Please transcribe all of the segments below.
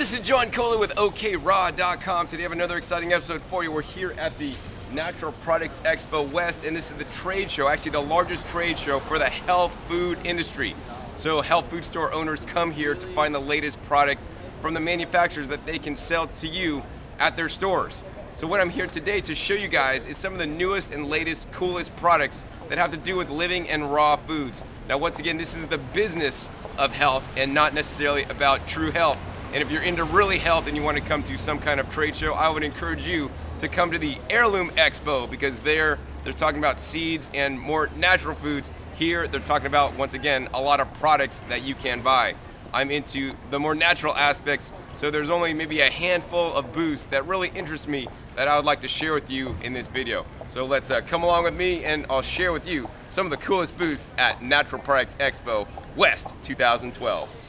This is John Kohler with OKRaw.com. Today I have another exciting episode for you. We're here at the Natural Products Expo West, and this is the trade show, actually the largest trade show for the health food industry. So health food store owners come here to find the latest products from the manufacturers that they can sell to you at their stores. So what I'm here today to show you guys is some of the newest and latest, coolest products that have to do with living and raw foods. Now once again, this is the business of health and not necessarily about true health. And if you're into really health and you want to come to some kind of trade show, I would encourage you to come to the Heirloom Expo, because they're talking about seeds and more natural foods. Here they're talking about, once again, a lot of products that you can buy. I'm into the more natural aspects, so there's only maybe a handful of booths that really interest me that I would like to share with you in this video. So let's come along with me and I'll share with you some of the coolest booths at Natural Products Expo West 2012.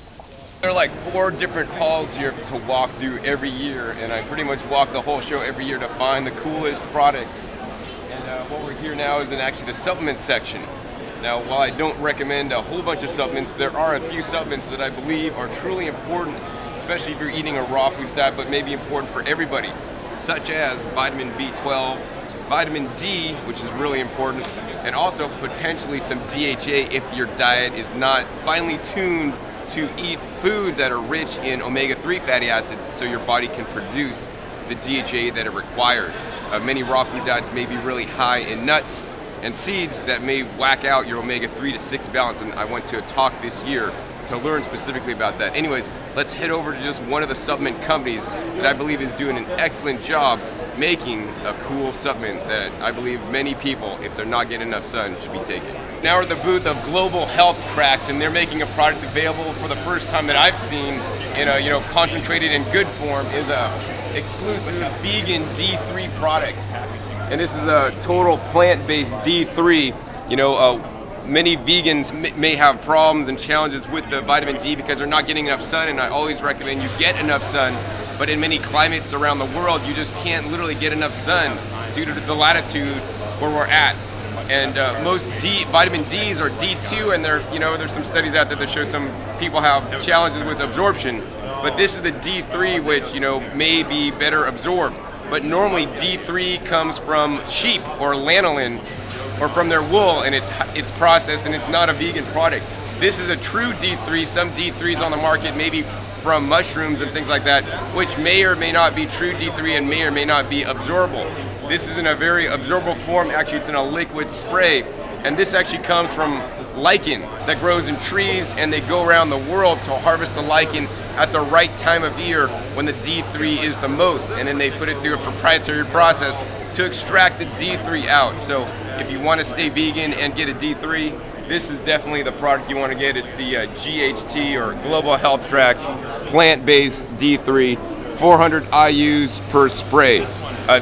There are like 4 different halls here to walk through every year, and I pretty much walk the whole show every year to find the coolest products. And what we're here now is in actually the supplement section. Now, while I don't recommend a whole bunch of supplements, there are a few supplements that I believe are truly important, especially if you're eating a raw foods diet, but may be important for everybody, such as vitamin B12, vitamin D, which is really important, and also potentially some DHA if your diet is not finely tuned to eat foods that are rich in omega-3 fatty acids so your body can produce the DHA that it requires. Many raw food diets may be really high in nuts and seeds that may whack out your omega-3 to 6 balance, and I went to a talk this year to learn specifically about that. Anyways, let's head over to just one of the supplement companies that I believe is doing an excellent job making a cool supplement that I believe many people, if they're not getting enough sun, should be taking. Now we're at the booth of Global Healthtrax, and they're making a product available for the first time that I've seen in a concentrated in good form is a exclusive vegan D3 product. And this is a total plant-based D3. Many vegans may have problems and challenges with the vitamin D because they're not getting enough sun, and I always recommend you get enough sun. But in many climates around the world, you just can't literally get enough sun due to the latitude where we're at. And most vitamin Ds are D2, and there's some studies out there that show some people have challenges with absorption. But this is the D3, which may be better absorbed. But normally D3 comes from sheep or lanolin, or from their wool, and it's processed, and it's not a vegan product. This is a true D3. Some D3s on the market may be from mushrooms and things like that, which may or may not be true D3 and may or may not be absorbable. This is in a very absorbable form. Actually, it's in a liquid spray, and this actually comes from lichen that grows in trees, and they go around the world to harvest the lichen at the right time of year when the D3 is the most, and then they put it through a proprietary process to extract the D3 out. So if you want to stay vegan and get a D3, this is definitely the product you want to get. It's the GHT or Global Healthtrax plant-based D3, 400 IUs per spray.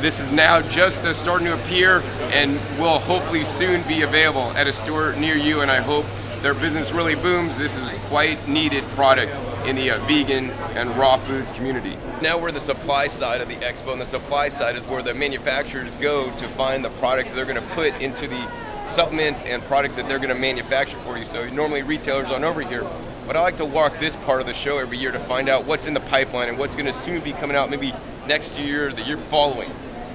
This is now just starting to appear and will hopefully soon be available at a store near you, and I hope their business really booms. This is quite needed product in the vegan and raw foods community. Now we're the supply side of the expo, and the supply side is where the manufacturers go to find the products they're going to put into the supplements and products that they're going to manufacture for you. So normally retailers aren't over here, but I like to walk this part of the show every year to find out what's in the pipeline and what's going to soon be coming out, maybe next year or the year following.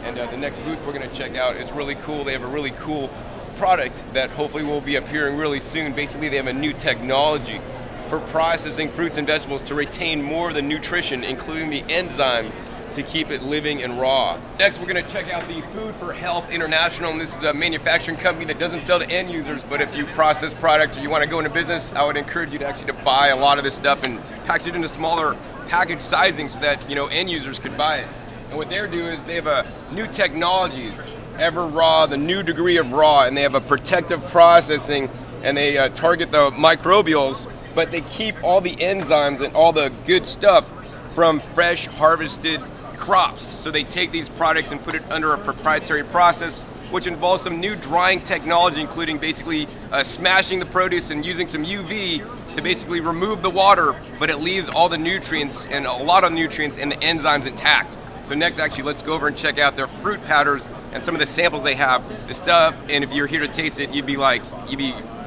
And the next booth we're going to check out is really cool. They have a really cool product that hopefully will be appearing really soon. Basically, they have a new technology for processing fruits and vegetables to retain more of the nutrition, including the enzyme, to keep it living and raw. Next, we're going to check out the Food for Health International, and this is a manufacturing company that doesn't sell to end users, but if you process products or you want to go into business, I would encourage you to actually buy a lot of this stuff and package it into smaller package sizing so that end users could buy it. And what they're doing is they have new technologies, Ever Raw, the new degree of raw, and they have a protective processing, and they target the microbials, but they keep all the enzymes and all the good stuff from fresh harvested crops. So they take these products and put it under a proprietary process, which involves some new drying technology, including basically smashing the produce and using some UV to basically remove the water, but it leaves all the nutrients and a lot of nutrients and the enzymes intact. So next, actually, let's go over and check out their fruit powders and some of the samples they have, the stuff, and if you're here to taste it, you'd be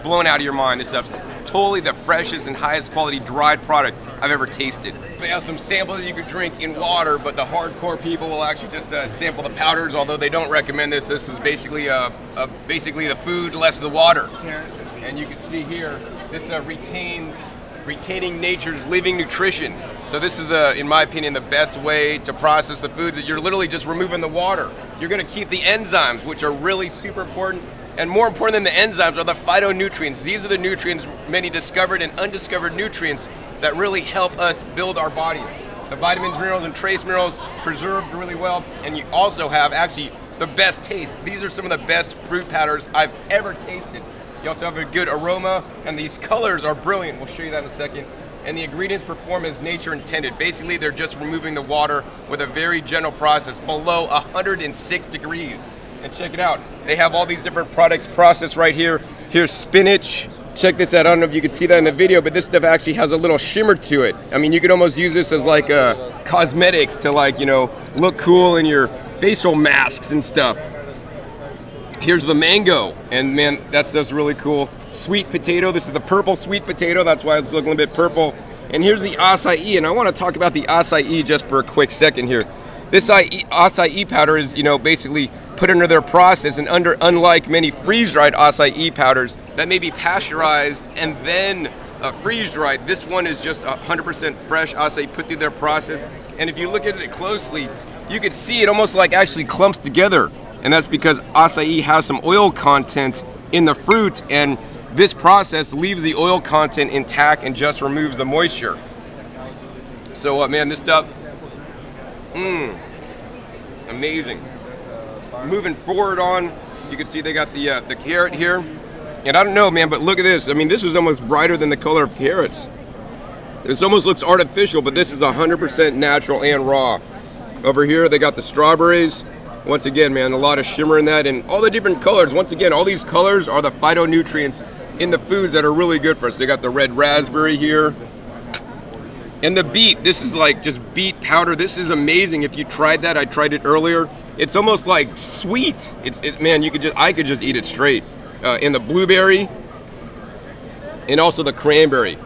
blown out of your mind. This stuff's totally the freshest and highest quality dried product I've ever tasted. They have some samples that you could drink in water, but the hardcore people will actually just sample the powders, although they don't recommend this. This is basically basically the food less the water. And you can see here, this retaining nature's living nutrition. So this is in my opinion, the best way to process the foods. That you're literally just removing the water. You're gonna keep the enzymes, which are really super important. And more important than the enzymes are the phytonutrients. These are the nutrients, many discovered and undiscovered nutrients that really help us build our bodies. The vitamins, minerals, and trace minerals preserved really well. And you also have actually the best taste. These are some of the best fruit powders I've ever tasted. You also have a good aroma, and these colors are brilliant. We'll show you that in a second. And the ingredients perform as nature intended. Basically, they're just removing the water with a very gentle process below 106 degrees. And check it out. They have all these different products processed right here. Here's spinach. Check this out. I don't know if you can see that in the video, but this stuff actually has a little shimmer to it. I mean, you could almost use this as like cosmetics to, like, you know, look cool in your facial masks and stuff. Here's the mango, and man, that stuff's really cool. Sweet potato. This is the purple sweet potato. That's why it's looking a bit purple. And here's the acai, and I want to talk about the acai just for a quick second here. This acai powder is, you know, basically put under their process, and unlike many freeze-dried acai powders that may be pasteurized and then freeze-dried, this one is just 100% fresh acai put through their process. And if you look at it closely, you can see it almost like actually clumps together, and that's because acai has some oil content in the fruit, and this process leaves the oil content intact and just removes the moisture. So man, this stuff, amazing. Moving forward on, you can see they got the carrot here. And I don't know, man, but look at this. I mean, this is almost brighter than the color of carrots. This almost looks artificial, but this is 100% natural and raw. Over here, they got the strawberries. Once again, man, a lot of shimmer in that, and all the different colors. Once again, all these colors are the phytonutrients in the foods that are really good for us. They got the red raspberry here. And the beet, this is like just beet powder. This is amazing. If you tried that, I tried it earlier. It's almost like sweet. Man, I could just eat it straight. And the blueberry, and also the cranberry.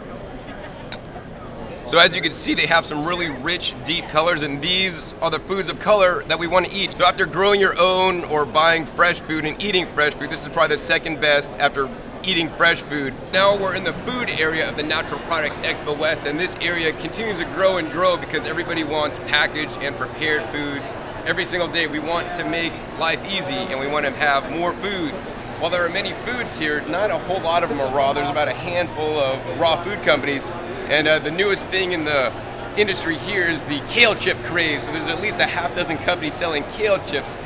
So as you can see, they have some really rich, deep colors, and these are the foods of color that we want to eat. So after growing your own or buying fresh food and eating fresh food, this is probably the second best after eating fresh food. Now we're in the food area of the Natural Products Expo West, and this area continues to grow and grow because everybody wants packaged and prepared foods. Every single day we want to make life easy, and we want to have more foods. While there are many foods here, not a whole lot of them are raw. There's about a handful of raw food companies, and the newest thing in the industry here is the kale chip craze. So there's at least a half dozen companies selling kale chips.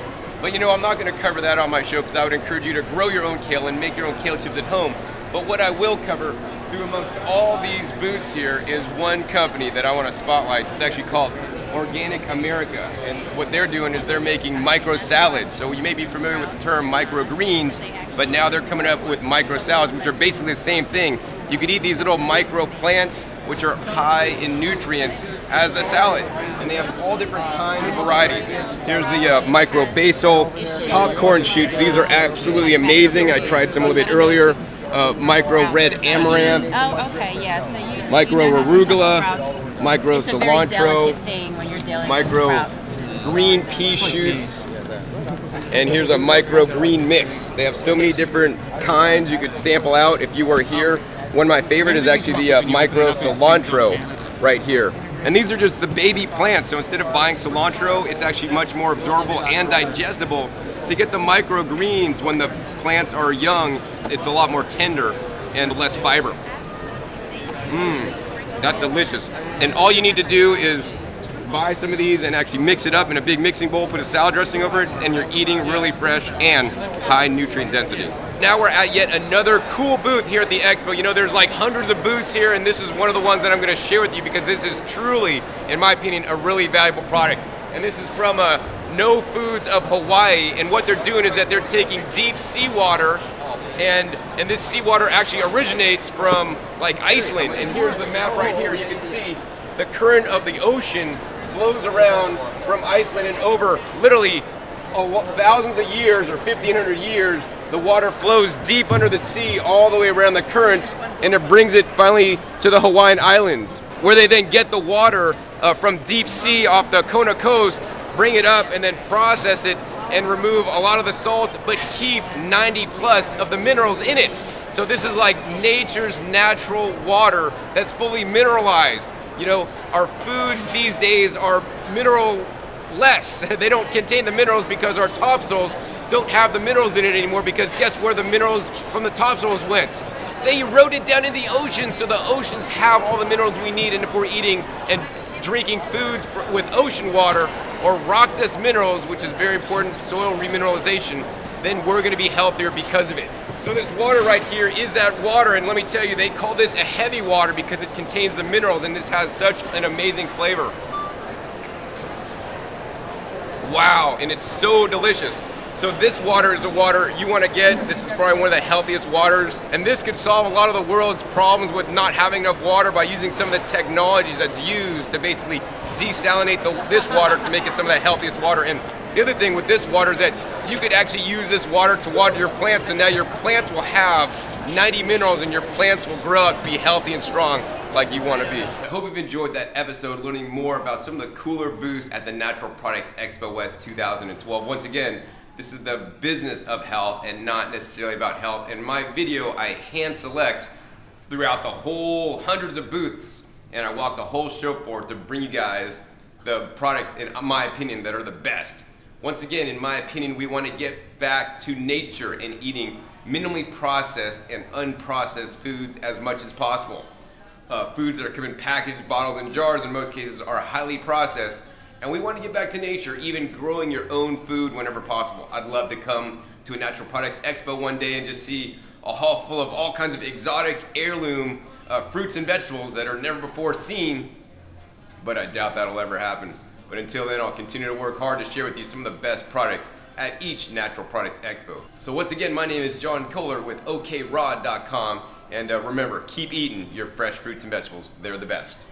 But you know, I'm not going to cover that on my show because I would encourage you to grow your own kale and make your own kale chips at home. But what I will cover through amongst all these booths here is one company that I want to spotlight. It's actually called Organic America, and what they're doing is they're making micro salads. So you may be familiar with the term microgreens, but now they're coming up with micro salads, which are basically the same thing. You could eat these little micro plants, which are high in nutrients, as a salad, and they have all different kinds of varieties. Here's the micro basil, popcorn shoots. These are absolutely amazing. I tried some a little bit earlier. Micro red amaranth. Oh, okay, yeah. So you micro arugula. Micro it's cilantro, thing when you're dealing micro with green pea shoots, and here's a micro green mix. They have so many different kinds you could sample out if you were here. One of my favorite is actually the micro cilantro right here. And these are just the baby plants, so instead of buying cilantro, it's actually much more absorbable and digestible. To get the micro greens when the plants are young, it's a lot more tender and less fiber. That's delicious. And all you need to do is buy some of these and actually mix it up in a big mixing bowl, put a salad dressing over it, and you're eating really fresh and high nutrient density. Now we're at yet another cool booth here at the Expo. You know, there's like hundreds of booths here, and this is one of the ones that I'm gonna share with you because this is truly, in my opinion, a really valuable product. And this is from No Foods of Hawaii, and what they're doing is that they're taking deep seawater, and this seawater actually originates from like Iceland. And here's the map right here. You can see the current of the ocean flows around from Iceland and over literally thousands of years or 1,500 years the water flows deep under the sea all the way around the currents, and it brings it finally to the Hawaiian Islands, where they then get the water from deep sea off the Kona coast, bring it up, and then process it and remove a lot of the salt, but keep 90+ of the minerals in it. So this is like nature's natural water that's fully mineralized. You know, our foods these days are mineral less. They don't contain the minerals because our topsoils don't have the minerals in it anymore, because guess where the minerals from the topsoils went? They eroded down in the ocean, so the oceans have all the minerals we need, and if we're eating and drinking foods with ocean water or rock-dust minerals, which is very important, soil remineralization, then we're gonna be healthier because of it. So this water right here is that water, and let me tell you, they call this a heavy water because it contains the minerals, and this has such an amazing flavor. Wow, and it's so delicious. So this water is a water you want to get. This is probably one of the healthiest waters, and this could solve a lot of the world's problems with not having enough water by using some of the technologies that's used to basically desalinate this water to make it some of the healthiest water. And the other thing with this water is that you could actually use this water to water your plants, and now your plants will have 90 minerals, and your plants will grow up to be healthy and strong like you want to be. I hope you've enjoyed that episode, learning more about some of the cooler booths at the Natural Products Expo West 2012. Once again, this is the business of health and not necessarily about health. In my video, I hand select throughout the whole hundreds of booths, and I walk the whole show floor to bring you guys the products, in my opinion, that are the best. Once again, in my opinion, we want to get back to nature and eating minimally processed and unprocessed foods as much as possible. Foods that are come in packaged bottles and jars in most cases are highly processed, and we want to get back to nature, even growing your own food whenever possible. I'd love to come to a Natural Products Expo one day and just see a hall full of all kinds of exotic heirloom fruits and vegetables that are never before seen, but I doubt that'll ever happen. But until then, I'll continue to work hard to share with you some of the best products at each Natural Products Expo. So once again, my name is John Kohler with OKRod.com, and remember, keep eating your fresh fruits and vegetables. They're the best.